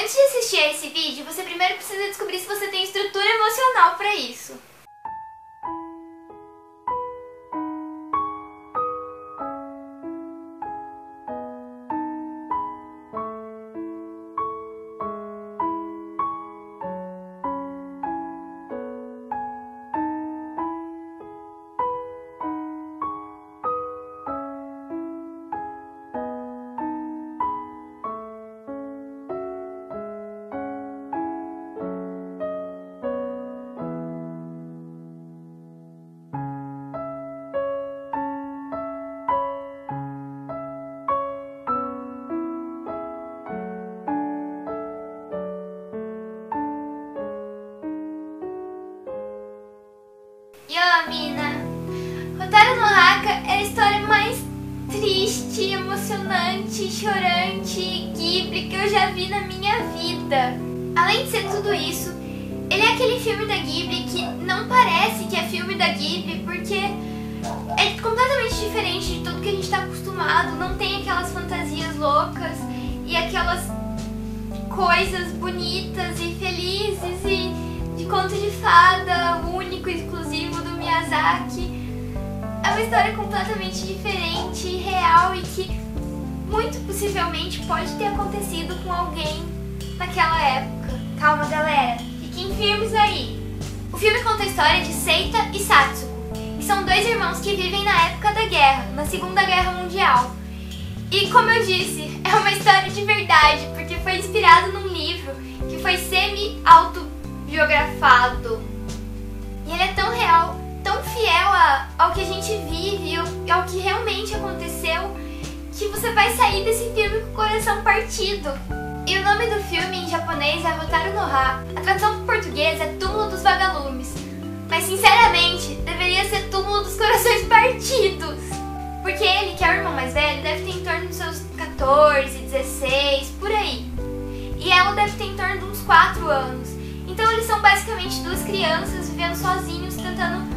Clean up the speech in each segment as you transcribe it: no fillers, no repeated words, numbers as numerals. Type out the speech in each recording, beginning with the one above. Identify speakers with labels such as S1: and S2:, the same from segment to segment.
S1: Antes de assistir a esse vídeo, você primeiro precisa descobrir se você tem estrutura emocional para isso. Mina, Hotaru no Haka é a história mais triste, emocionante, chorante, Ghibli que eu já vi na minha vida. Além de ser tudo isso, ele é aquele filme da Ghibli que não parece que é filme da Ghibli, porque é completamente diferente de tudo que a gente está acostumado. Não tem aquelas fantasias loucas e aquelas coisas bonitas e felizes e de conto de fada único e exclusivo do Miyazaki. É uma história completamente diferente, real e que muito possivelmente pode ter acontecido com alguém naquela época. Calma, galera, fiquem firmes aí. O filme conta a história de Seita e Satsuko, e são dois irmãos que vivem na época da guerra, na Segunda Guerra Mundial. E como eu disse, é uma história de verdade, porque foi inspirado num livro que foi semi-autobiografado. E ele é tão real, tão fiel ao que a gente vive e ao que realmente aconteceu, que você vai sair desse filme com o coração partido. E o nome do filme em japonês é Hotaru no Ha. A tradução para português é Túmulo dos Vagalumes. Mas sinceramente, deveria ser Túmulo dos Corações Partidos. Porque ele, que é o irmão mais velho, deve ter em torno dos seus 14, 16, por aí. E ela deve ter em torno de uns 4 anos. Então eles são basicamente duas crianças vivendo sozinhos, tentando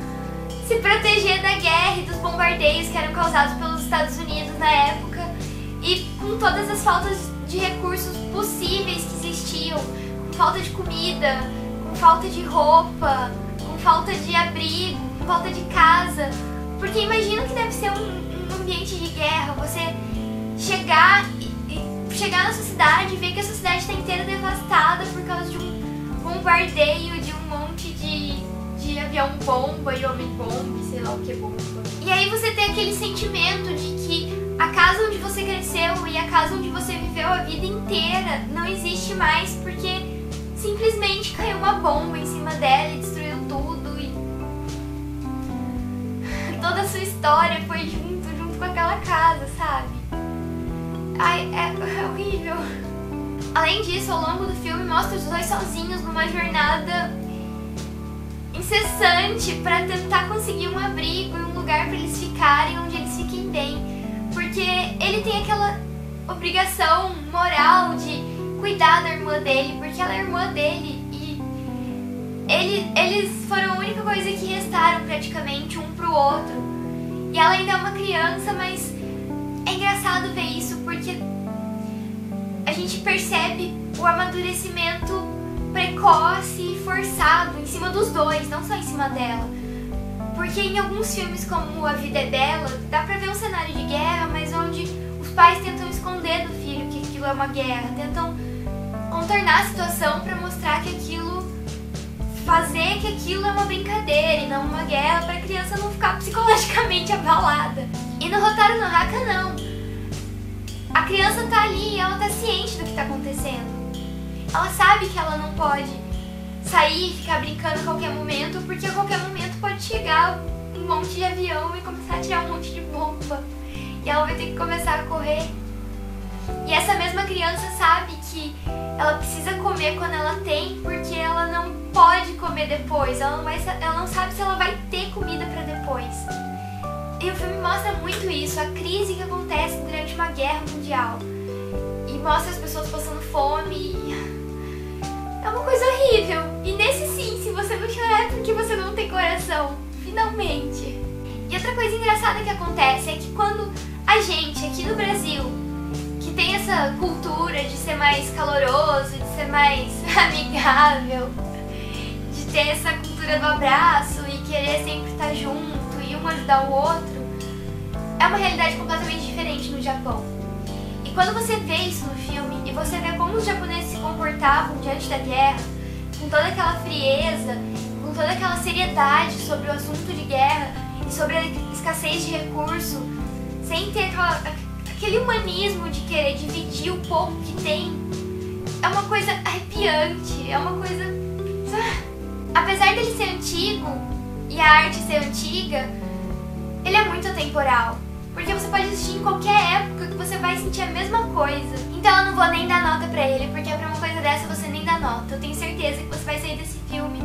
S1: se proteger da guerra e dos bombardeios que eram causados pelos Estados Unidos na época. E com todas as faltas de recursos possíveis que existiam. Com falta de comida, com falta de roupa, com falta de abrigo, com falta de casa. Porque imagina que deve ser um ambiente de guerra, você chegar na sua cidade e ver que a sua cidade está inteira devastada por causa de um bombardeio, de um monte de avião-bomba e homem-bomba, sei lá o que é bomba. E aí você tem aquele sentimento de que a casa onde você cresceu e a casa onde você viveu a vida inteira não existe mais porque simplesmente caiu uma bomba em cima dela e destruiu tudo e toda a sua história foi junto com aquela casa, sabe? Ai, é horrível. Além disso, ao longo do filme mostra os dois sozinhos numa jornada incessante para tentar conseguir um abrigo e um lugar para eles ficarem onde eles fiquem bem. Porque ele tem aquela obrigação moral de cuidar da irmã dele, porque ela é irmã dele e eles foram a única coisa que restaram praticamente um pro outro. E ela ainda é uma criança, mas é engraçado ver isso porque a gente percebe o amadurecimento precoce e forçado em cima dos dois, não só em cima dela. Porque em alguns filmes como A Vida é Bela, dá pra ver um cenário de guerra, mas onde os pais tentam esconder do filho que aquilo é uma guerra, tentam contornar a situação pra mostrar que fazer que aquilo é uma brincadeira e não uma guerra, pra criança não ficar psicologicamente abalada. E no Hotaru no Haka não. A criança tá ali e ela tá ciente do que tá acontecendo. Ela sabe que ela não pode sair e ficar brincando a qualquer momento, porque a qualquer momento pode chegar um monte de avião e começar a tirar um monte de bomba. E ela vai ter que começar a correr. E essa mesma criança sabe que ela precisa comer quando ela tem, porque ela não pode comer depois. Ela não sabe se ela vai ter comida pra depois. E o filme mostra muito isso, a crise que acontece durante uma guerra mundial. E mostra as pessoas passando fome. É uma coisa horrível. E nesse sim, se você não chorar é porque você não tem coração. Finalmente. E outra coisa engraçada que acontece é que quando a gente aqui no Brasil, que tem essa cultura de ser mais caloroso, de ser mais amigável, de ter essa cultura do abraço e querer sempre estar junto e um ajudar o outro, é uma realidade completamente diferente no Japão. E quando você vê isso no filme e você vê como os japoneses se comportavam diante da guerra, com toda aquela frieza, com toda aquela seriedade sobre o assunto de guerra e sobre a escassez de recurso, sem ter aquele humanismo de querer dividir o pouco que tem, é uma coisa arrepiante, é uma coisa... Apesar dele ser antigo e a arte ser antiga, ele é muito atemporal. Porque você pode assistir em qualquer época que você vai sentir a mesma coisa. Então eu não vou nem dar nota pra ele, porque pra uma coisa dessa você nem dá nota. Eu tenho certeza que você vai sair desse filme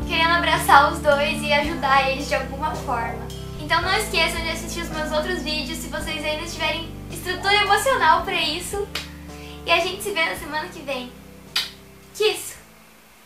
S1: querendo abraçar os dois e ajudar eles de alguma forma. Então não esqueçam de assistir os meus outros vídeos se vocês ainda tiverem estrutura emocional pra isso. E a gente se vê na semana que vem.